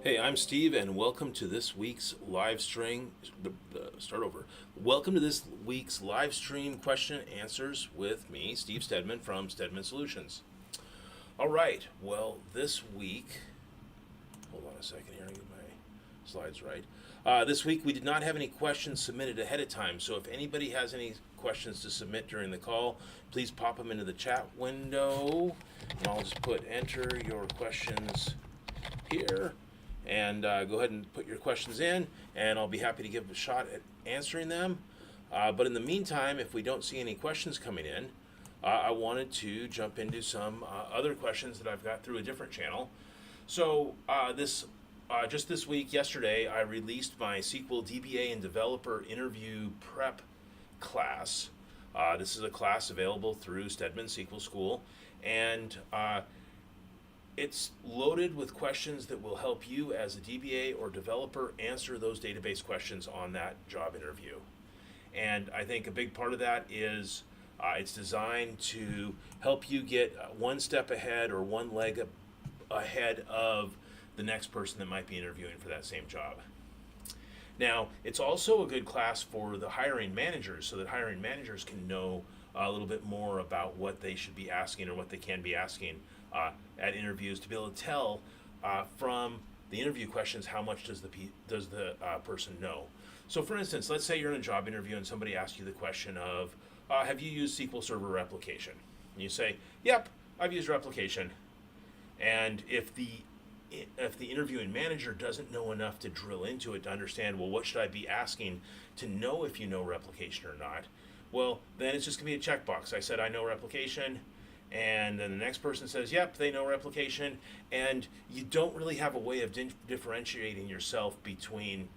Hey, I'm Steve, and welcome to this week's live stream. Start over. Welcome to this week's live stream question and answers with me, Steve Stedman from Stedman Solutions. All right. Well, this week, hold on a second here, I get my slides right. This week we did not have any questions submitted ahead of time, so if anybody has any questions to submit during the call, please pop them into the chat window, and I'll just put enter your questions here. And go ahead and put your questions in, and I'll be happy to give a shot at answering them. But in the meantime, if we don't see any questions coming in, I wanted to jump into some other questions that I've got through a different channel. So just this week, yesterday, I released my SQL DBA and Developer Interview Prep class. This is a class available through Stedman SQL School, and it's loaded with questions that will help you as a DBA or developer answer those database questions on that job interview. And I think a big part of that is it's designed to help you get one step ahead or one leg ahead of the next person that might be interviewing for that same job. Now, it's also a good class for the hiring managers so that hiring managers can know a little bit more about what they should be asking or what they can be asking at interviews, to be able to tell from the interview questions how much does the person know. So for instance, let's say you're in a job interview and somebody asks you the question of, have you used SQL Server Replication? And you say, yep, I've used replication. And if the interviewing manager doesn't know enough to drill into it to understand, well, what should I be asking to know if you know replication or not? Well, then it's just going to be a checkbox. I said I know replication, and then the next person says, yep, they know replication, and you don't really have a way of differentiating yourself between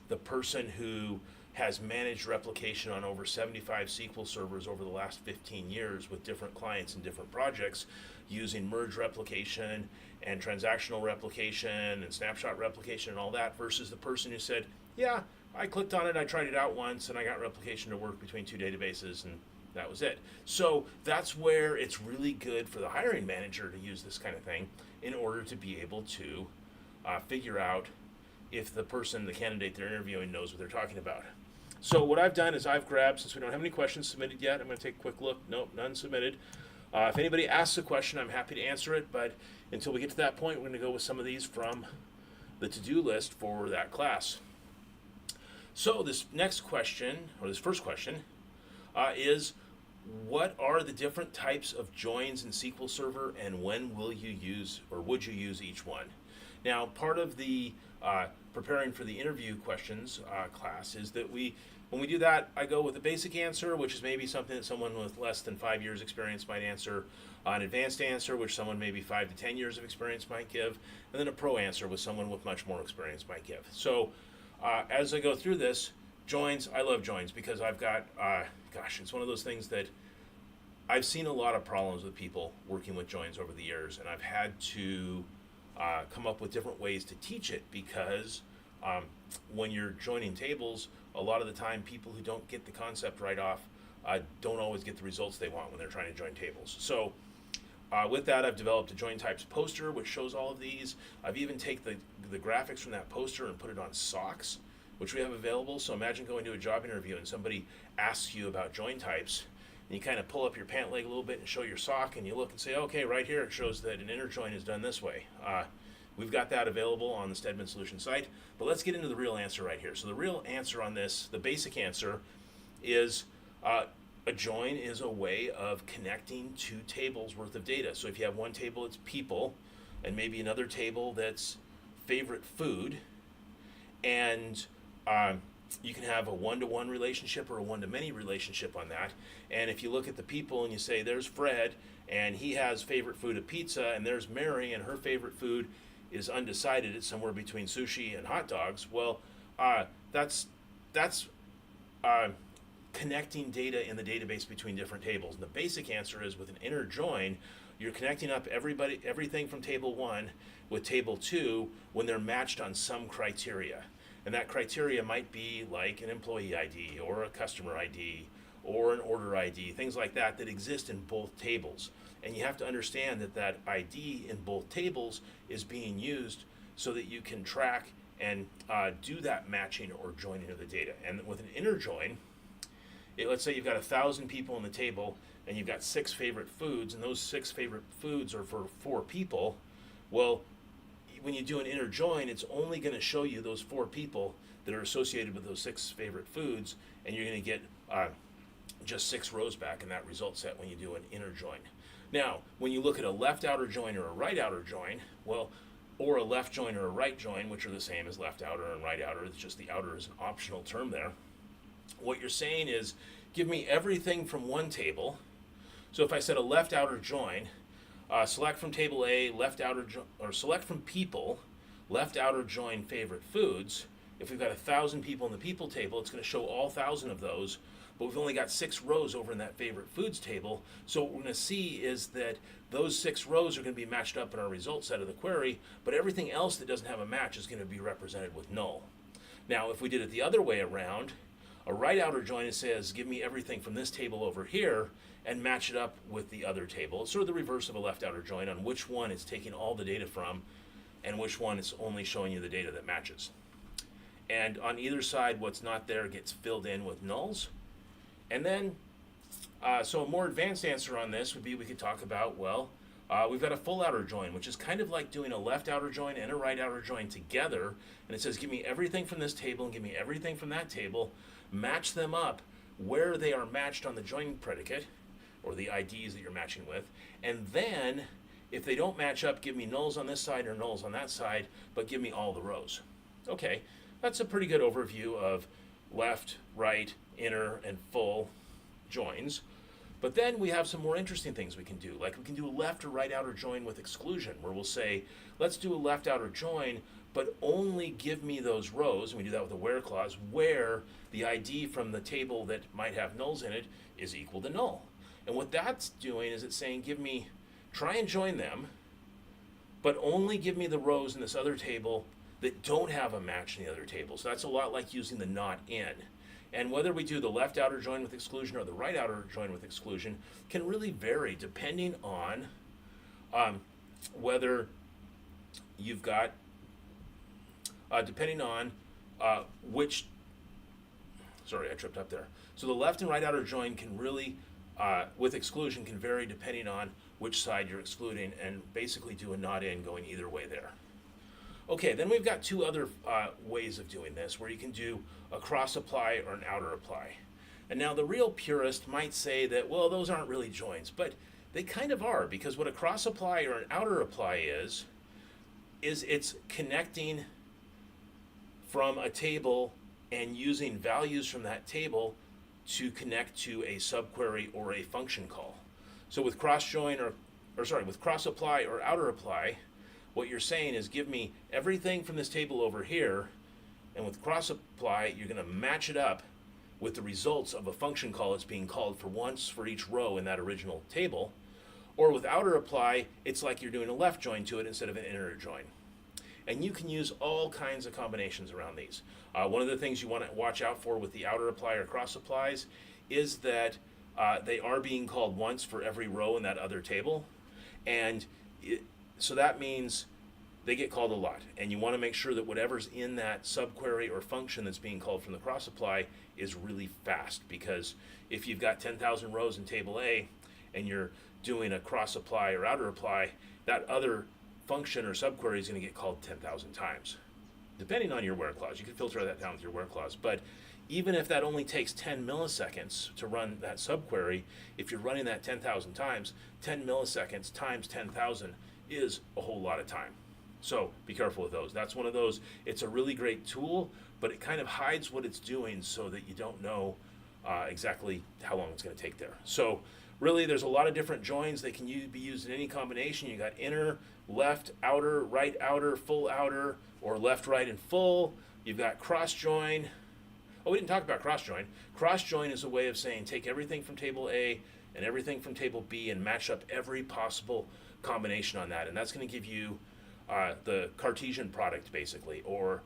the person who has managed replication on over 75 SQL servers over the last 15 years with different clients and different projects using merge replication and transactional replication and snapshot replication and all that, versus the person who said, yeah, I clicked on it, I tried it out once, and I got replication to work between two databases, and that was it. So that's where it's really good for the hiring manager to use this kind of thing in order to be able to figure out if the person, the candidate they're interviewing, knows what they're talking about. So what I've done is I've grabbed, since we don't have any questions submitted yet, I'm going to take a quick look. Nope, none submitted. If anybody asks a question, I'm happy to answer it, but until we get to that point, we're going to go with some of these from the to-do list for that class. So this next question, or this first question, is what are the different types of joins in SQL Server, and when will you use, or would you use each one? Now, part of the preparing for the interview questions class is that when we do that, I go with a basic answer, which is maybe something that someone with less than 5 years experience might answer, an advanced answer, which someone maybe 5 to 10 years of experience might give, and then a pro answer, with someone with much more experience might give. So as I go through this, joins, I love joins because I've got, it's one of those things that I've seen a lot of problems with people working with joins over the years, and I've had to come up with different ways to teach it because when you're joining tables, a lot of the time people who don't get the concept right off don't always get the results they want when they're trying to join tables. So with that, I've developed a Join Types poster which shows all of these. I've even taken the graphics from that poster and put it on socks, which we have available. So imagine going to a job interview and somebody asks you about join types, and you kind of pull up your pant leg a little bit and show your sock, and you look and say, okay, right here it shows that an inner join is done this way. We've got that available on the Stedman Solution site, but let's get into the real answer right here. So the real answer on this, the basic answer, is a join is a way of connecting two tables worth of data. So if you have one table that's people, and maybe another table that's favorite food, and you can have a one-to-one relationship or a one-to-many relationship on that. And if you look at the people and you say, there's Fred, and he has favorite food of pizza, and there's Mary, and her favorite food is undecided, it's somewhere between sushi and hot dogs. Well, that's connecting data in the database between different tables. And the basic answer is, with an inner join, you're connecting up everything from table 1 with table 2 when they're matched on some criteria. And that criteria might be like an employee ID or a customer ID or an order ID, things like that that exist in both tables. And you have to understand that that ID in both tables is being used so that you can track and do that matching or joining of the data. And with an inner join, let's say you've got 1,000 people on the table and you've got 6 favorite foods, and those 6 favorite foods are for 4 people. Well, when you do an inner join, it's only going to show you those 4 people that are associated with those 6 favorite foods, and you're going to get just 6 rows back in that result set when you do an inner join. Now, when you look at a left outer join or a right outer join, well, or a left join or a right join, which are the same as left outer and right outer, it's just the outer is an optional term there. What you're saying is, give me everything from one table. So if I said a left outer join, select from table A, left outer or select from people, left outer join favorite foods. If we've got 1,000 people in the people table, it's going to show all 1,000 of those, but we've only got 6 rows over in that favorite foods table. So what we're going to see is that those 6 rows are going to be matched up in our result set of the query, but everything else that doesn't have a match is going to be represented with null. Now, if we did it the other way around, a right outer join says, give me everything from this table over here and match it up with the other table. It's sort of the reverse of a left outer join on which one it's taking all the data from and which one is only showing you the data that matches. And on either side, what's not there gets filled in with nulls. And then, so a more advanced answer on this would be we could talk about, well, we've got a full outer join, which is kind of like doing a left outer join and a right outer join together. And it says, give me everything from this table and give me everything from that table. Match them up where they are matched on the join predicate, or the IDs that you're matching with. And then, if they don't match up, give me nulls on this side or nulls on that side, but give me all the rows. Okay, that's a pretty good overview of left, right, inner, and full joins. But then we have some more interesting things we can do. Like we can do a left or right outer join with exclusion, where we'll say, let's do a left outer join, but only give me those rows, and we do that with a where clause, where the ID from the table that might have nulls in it is equal to null. And what that's doing is it's saying, try and join them, but only give me the rows in this other table that don't have a match in the other table. So that's a lot like using the not in. And whether we do the left outer join with exclusion or the right outer join with exclusion can really vary depending on whether you've got, depending on which, sorry, I tripped up there. So the left and right outer join can really, with exclusion, can vary depending on which side you're excluding, and basically do a not in going either way there. Okay, then we've got 2 other ways of doing this, where you can do a cross apply or an outer apply. And now the real purist might say that, well, those aren't really joins, but they kind of are, because what a cross apply or an outer apply is it's connecting from a table and using values from that table to connect to a subquery or a function call. So with cross join with cross apply or outer apply, what you're saying is give me everything from this table over here, and with cross apply, you're going to match it up with the results of a function call that's being called for once for each row in that original table. Or with outer apply, it's like you're doing a left join to it instead of an inner join. And you can use all kinds of combinations around these. One of the things you want to watch out for with the outer apply or cross applies is that they are being called once for every row in that other table. And so that means they get called a lot. And you want to make sure that whatever's in that subquery or function that's being called from the cross apply is really fast. Because if you've got 10,000 rows in table A and you're doing a cross apply or outer apply, that other function or subquery is going to get called 10,000 times, depending on your where clause. You can filter that down with your where clause. But even if that only takes 10 milliseconds to run that subquery, if you're running that 10,000 times, 10 milliseconds times 10,000 is a whole lot of time. So be careful with those. That's one of those, it's a really great tool, but it kind of hides what it's doing so that you don't know exactly how long it's going to take there. So really, there's a lot of different joins. They can be used in any combination. You got inner, left, outer, right, outer, full outer, or left, right, and full. You've got cross join. Oh, we didn't talk about cross join. Cross join is a way of saying take everything from table A and everything from table B and match up every possible combination on that. And that's going to give you the Cartesian product, basically. Or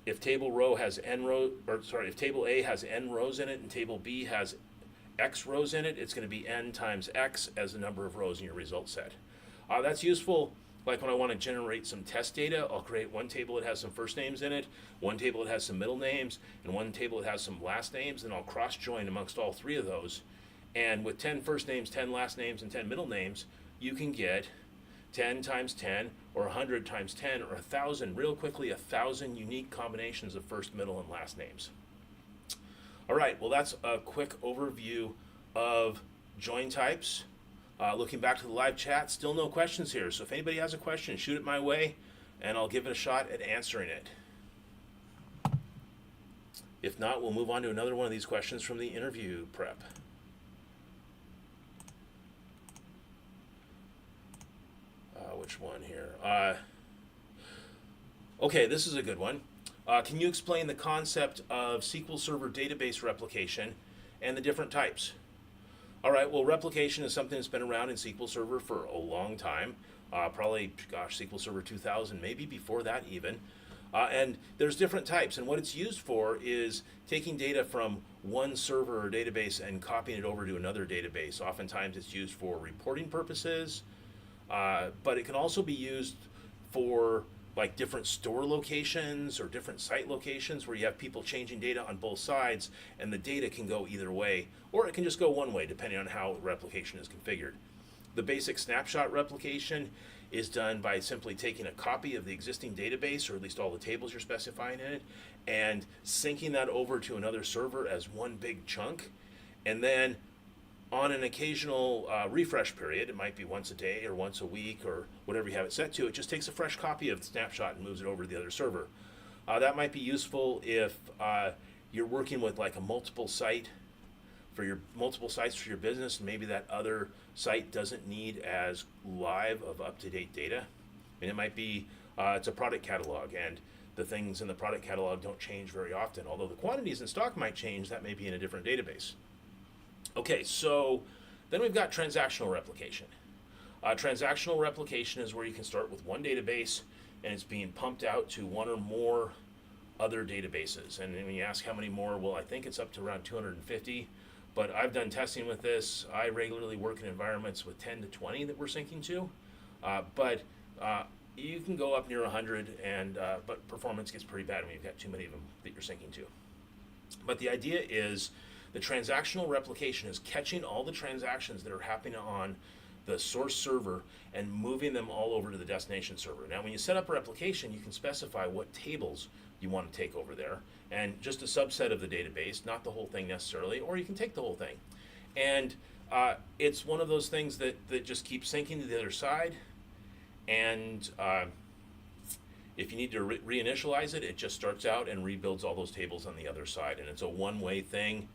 if table row has n rows, or sorry, if table A has n rows in it and table B has x rows in it, it's going to be n times x as the number of rows in your result set. That's useful Like when I want to generate some test data, I'll create one table that has some first names in it, one table that has some middle names, and one table that has some last names, and I'll cross join amongst all three of those. And with 10 first names, 10 last names, and 10 middle names, you can get 10 times 10, or 100 times 10, or 1,000, real quickly, 1,000 unique combinations of first, middle, and last names. All right, well, that's a quick overview of join types. Looking back to the live chat, still no questions here. So if anybody has a question, shoot it my way, and I'll give it a shot at answering it. If not, we'll move on to another one of these questions from the interview prep. Which one here? Okay, this is a good one. Can you explain the concept of SQL Server database replication and the different types? All right, well, replication is something that's been around in SQL Server for a long time. Probably, gosh, SQL Server 2000, maybe before that even. And there's different types, and what it's used for is taking data from one server or database and copying it over to another database. Oftentimes it's used for reporting purposes, but it can also be used for like different store locations or different site locations where you have people changing data on both sides, and the data can go either way, or it can just go one way depending on how replication is configured. The basic snapshot replication is done by simply taking a copy of the existing database, or at least all the tables you're specifying in it, and syncing that over to another server as one big chunk. And then on an occasional refresh period, it might be once a day or once a week or whatever you have it set to, it just takes a fresh copy of the snapshot and moves it over to the other server. That might be useful if you're working with like a multiple sites for your business, and maybe that other site doesn't need as live of up-to-date data. And it might be, it's a product catalog, and the things in the product catalog don't change very often. Although the quantities in stock might change, that may be in a different database. Okay, so then we've got transactional replication. Transactional replication is where you can start with one database, and it's being pumped out to one or more other databases. And when you ask how many more, well, I think it's up to around 250. But I've done testing with this. I regularly work in environments with 10 to 20 that we're syncing to. But you can go up near 100, but performance gets pretty bad when you've got too many of them that you're syncing to. But the idea is the transactional replication is catching all the transactions that are happening on the source server and moving them all over to the destination server. Now, when you set up a replication, you can specify what tables you want to take over there, and just a subset of the database, not the whole thing necessarily, or you can take the whole thing. And it's one of those things that just keeps syncing to the other side, and if you need to reinitialize it, it just starts out and rebuilds all those tables on the other side, and it's a one-way thing.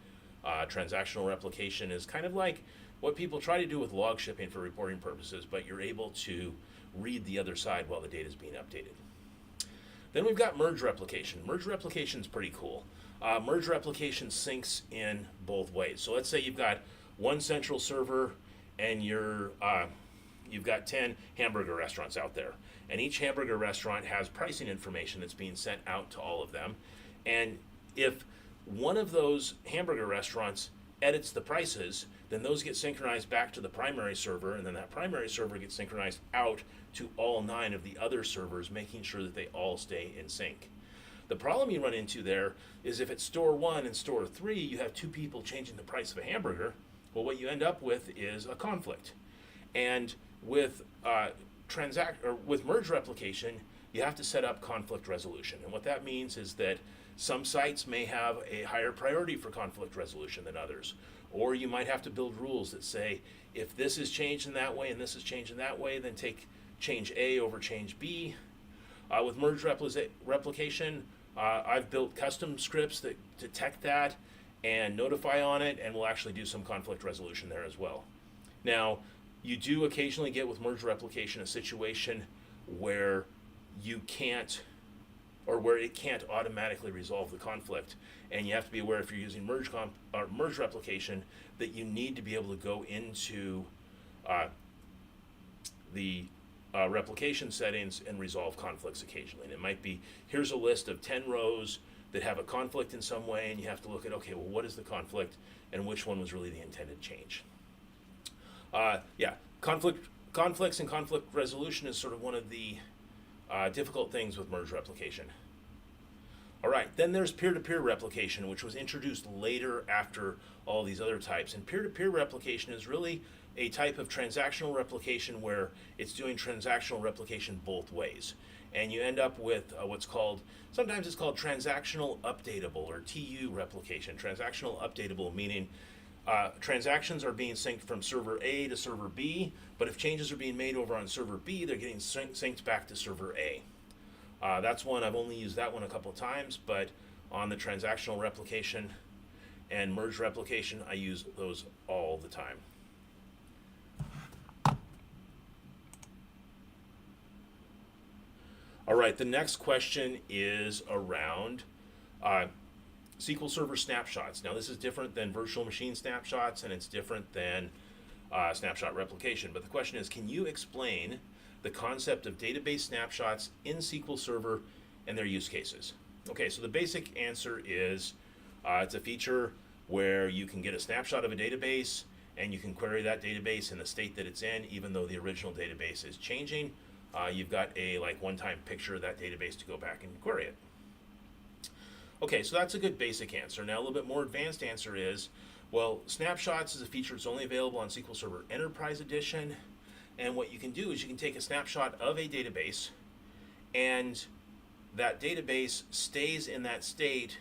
Transactional replication is kind of like what people try to do with log shipping for reporting purposes, but you're able to read the other side while the data is being updated. Then we've got merge replication. Merge replication is pretty cool. Merge replication syncs in both ways. So let's say you've got one central server and you've got 10 hamburger restaurants out there. And each hamburger restaurant has pricing information that's being sent out to all of them. And if one of those hamburger restaurants edits the prices, then those get synchronized back to the primary server, and then that primary server gets synchronized out to all 9 of the other servers, making sure that they all stay in sync. The problem you run into there is if it's store 1 and store 3, you have 2 people changing the price of a hamburger, well, what you end up with is a conflict. And with with merge replication, you have to set up conflict resolution. And what that means is that some sites may have a higher priority for conflict resolution than others. Or you might have to build rules that say, if this is changed in that way and this is changed in that way, then take change A over change B. With merge replication, I've built custom scripts that detect that and notify on it, and we'll actually do some conflict resolution there as well. Now, you do occasionally get with merge replication a situation where you can't, or where it can't automatically resolve the conflict, and you have to be aware if you're using merge replication that you need to be able to go into the replication settings and resolve conflicts occasionally. And it might be, here's a list of 10 rows that have a conflict in some way, and you have to look at, okay, well, what is the conflict and which one was really the intended change? Conflict conflicts and conflict resolution is sort of one of the difficult things with merge replication. All right, then there's peer-to-peer replication, which was introduced later after all these other types. And peer-to-peer replication is really a type of transactional replication where it's doing transactional replication both ways. And you end up with what's called, sometimes it's called transactional updatable, or TU replication. Transactional updatable meaning transactions are being synced from server A to server B, but if changes are being made over on server B, they're getting synced back to server A. That's one, I've only used that one a couple of times, but on the transactional replication and merge replication, I use those all the time. All right, the next question is around SQL Server snapshots. Now, this is different than virtual machine snapshots, and it's different than snapshot replication. But the question is, can you explain the concept of database snapshots in SQL Server and their use cases? Okay, so the basic answer is it's a feature where you can get a snapshot of a database and you can query that database in the state that it's in, even though the original database is changing. You've got a one-time picture of that database to go back and query it. Okay, so that's a good basic answer. Now a little bit more advanced answer is, well, snapshots is a feature that's only available on SQL Server Enterprise Edition. And what you can do is you can take a snapshot of a database, and that database stays in that state,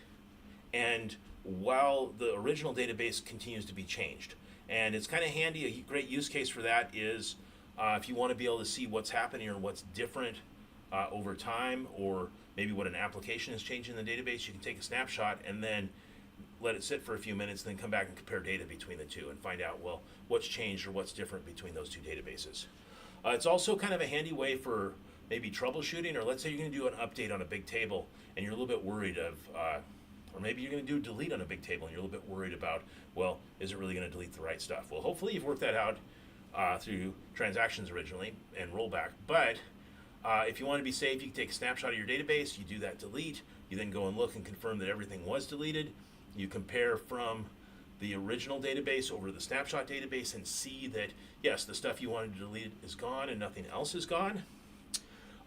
and while the original database continues to be changed. And it's kind of handy. A great use case for that is if you want to be able to see what's happening or what's different over time, or maybe what an application is changing in the database, you can take a snapshot and then let it sit for a few minutes, then come back and compare data between the two and find out, well, what's changed or what's different between those two databases. It's also kind of a handy way for maybe troubleshooting, or let's say you're going to do an update on a big table and you're a little bit worried of, or maybe you're going to do a delete on a big table and you're a little bit worried about, well, is it really going to delete the right stuff? Well, hopefully you've worked that out through transactions originally and rollback. But if you want to be safe, you can take a snapshot of your database, you do that delete, you then go and look and confirm that everything was deleted. You compare from the original database over the snapshot database and see that, yes, the stuff you wanted to delete is gone and nothing else is gone.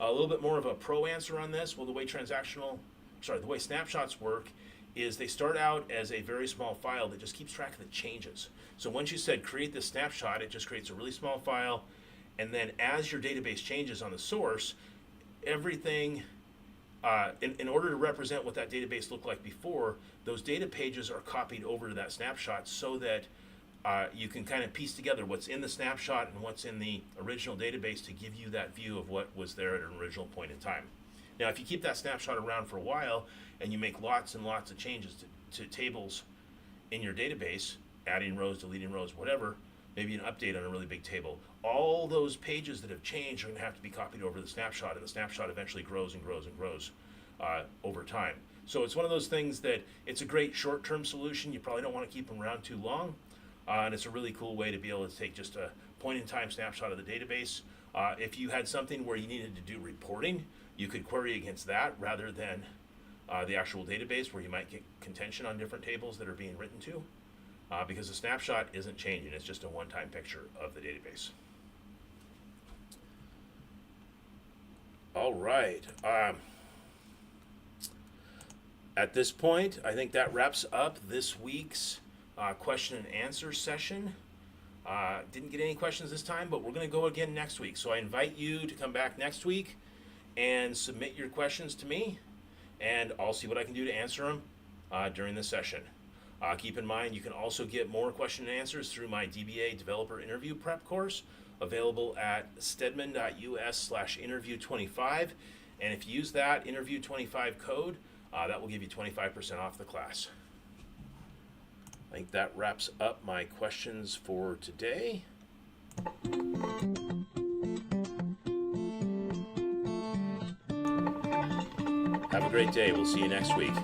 A little bit more of a pro answer on this. Well, the way snapshots work is they start out as a very small file that just keeps track of the changes. So once you said create this snapshot, it just creates a really small file, and then as your database changes on the source, everything, in order to represent what that database looked like before, those data pages are copied over to that snapshot so that you can kind of piece together what's in the snapshot and what's in the original database to give you that view of what was there at an original point in time. Now, if you keep that snapshot around for a while and you make lots and lots of changes to tables in your database, adding rows, deleting rows, whatever, maybe an update on a really big table, all those pages that have changed are going to have to be copied over the snapshot, and the snapshot eventually grows and grows and grows over time. So it's one of those things that it's a great short-term solution. You probably don't want to keep them around too long, and it's a really cool way to be able to take just a point-in-time snapshot of the database. If you had something where you needed to do reporting, you could query against that rather than the actual database, where you might get contention on different tables that are being written to, because the snapshot isn't changing. It's just a one-time picture of the database. All right. At this point, I think that wraps up this week's question and answer session. Didn't get any questions this time, but we're going to go again next week. So I invite you to come back next week and submit your questions to me, and I'll see what I can do to answer them during the session. Keep in mind, you can also get more question and answers through my DBA Developer Interview Prep course, available at stedman.us/interview25. And if you use that interview25 code, that will give you 25% off the class. I think that wraps up my questions for today. Have a great day. We'll see you next week.